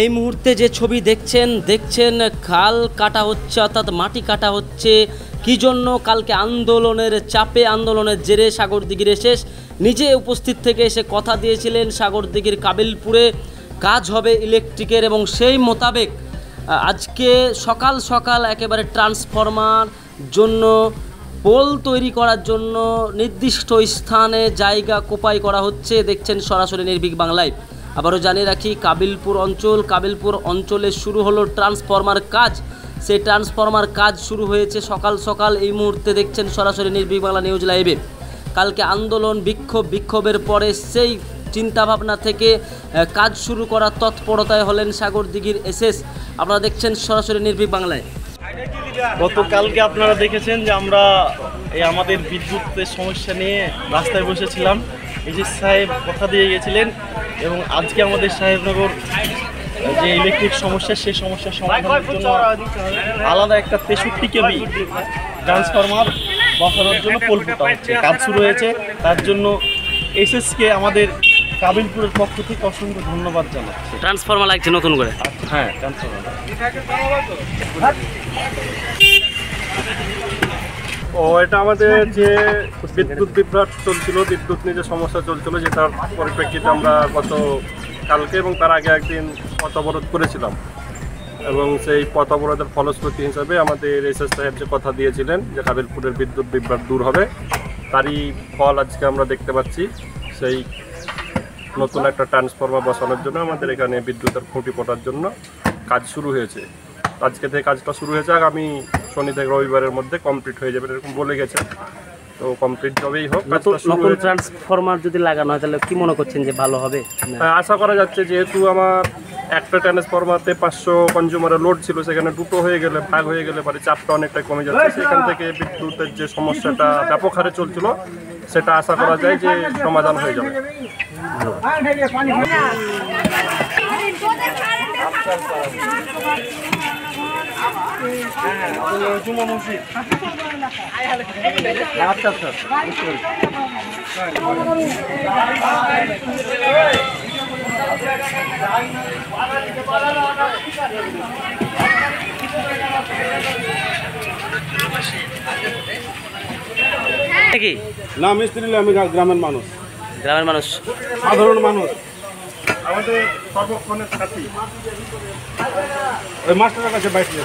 এই মুহূর্তে যে ছবি দেখছেন খাল কাটা হচ্ছে, অর্থাৎ মাটি কাটা হচ্ছে। কি জন্য? কালকে আন্দোলনের চাপে, আন্দোলনের জেরে সাগরদিঘির এসএস নিজে উপস্থিত থেকে এসে কথা দিয়েছিলেন সাগরদিঘির কাবিলপুরে কাজ হবে ইলেকট্রিকের, এবং সেই মোতাবেক আজকে সকাল সকাল একেবারে ট্রান্সফরমার জন্য পোল তৈরি করার জন্য নির্দিষ্ট স্থানে জায়গা কোপাই করা হচ্ছে। দেখছেন সরাসরি নির্ভীক বাংলায়। আবারও জানিয়ে রাখি, কাবিলপুর অঞ্চলে শুরু হলো ট্রান্সফরমার কাজ। সেই ট্রান্সফরমার কাজ শুরু হয়েছে সকাল সকাল। এই মুহূর্তে দেখছেন সরাসরি নির্ভীক বাংলা নিউজ লাইভে। কালকে আন্দোলন বিক্ষোভের পরে সেই চিন্তাভাবনা থেকে কাজ শুরু করার তৎপরতায় হলেন সাগরদিঘির এসএস। আপনারা দেখছেন সরাসরি নির্ভীক বাংলায়। গতকালকে আপনারা দেখেছেন যে আমরা আমাদের বিদ্যুতের সমস্যা নিয়ে রাস্তায় বসেছিলাম। এসএস সাহেব কথা দিয়ে গেছিলেন, এবং আজকে আমাদের সাহেবনগর যে ইলেকট্রিক সমস্যা, সেই সমস্যার সমাধানের জন্য আলাদা একটা 63 কেভি ট্রান্সফরমার বসানোর জন্য পোল পোতা হচ্ছে, কাজ শুরু হয়েছে। তার জন্য এসএসকে আমাদের কাবিলপুরের পক্ষ থেকে অসংখ্য ধন্যবাদ জানাচ্ছি। ট্রান্সফরমার লাগছে নতুন করে? হ্যাঁ, ট্রান্সফরমার। এটা আমাদের যে বিদ্যুৎ বিভ্রাট চলছিল, বিদ্যুৎ নিয়ে যে সমস্যা চলছিল, যেটার পরিপ্রেক্ষিতে আমরা গত কালকে এবং তার আগে একদিন পথ অবরোধ করেছিলাম, এবং সেই পথ অবরোধের ফলশ্রুতি হিসাবে আমাদের এসএস সাহেব যে কথা দিয়েছিলেন যে কাবিলপুরের বিদ্যুৎ বিভ্রাট দূর হবে, তারই ফল আজকে আমরা দেখতে পাচ্ছি। সেই নতুন একটা ট্রান্সফরমার বসানোর জন্য আমাদের এখানে বিদ্যুতের খুঁটি পোটার জন্য কাজ শুরু হয়েছে। আজকে থেকে কাজটা শুরু হয়েছে, আগামী শনি থেকে রবিবারের মধ্যে কমপ্লিট হয়ে যাবে এরকম বলে গেছে। তো কমপ্লিট যবেই হোক, নতুন ট্রান্সফরমার যদি লাগানো হয় তাহলে কি মনে করছেন যে ভালো হবে? আশা করা যাচ্ছে, যেহেতু আমার একটা ট্রান্সফরমারতে 500 কনজিউমারের লোড ছিল, সেখানে দুটো হয়ে গেলে, ভাগ হয়ে গেলে পরে চাপটা অনেকটাই কমে যাচ্ছে। সেখান থেকে বিদ্যুতের যে সমস্যাটা ব্যাপক হারে চলছিল, সেটা আশা করা যায় যে সমাধান হয়ে যাবে। না মিস্ত্রি, আমি গ্রামের মানুষ, সাধারণ মানুষ, আমাদের সর্বক্ষণের সাথী। ওই মাস্টারের কাছে বাইরে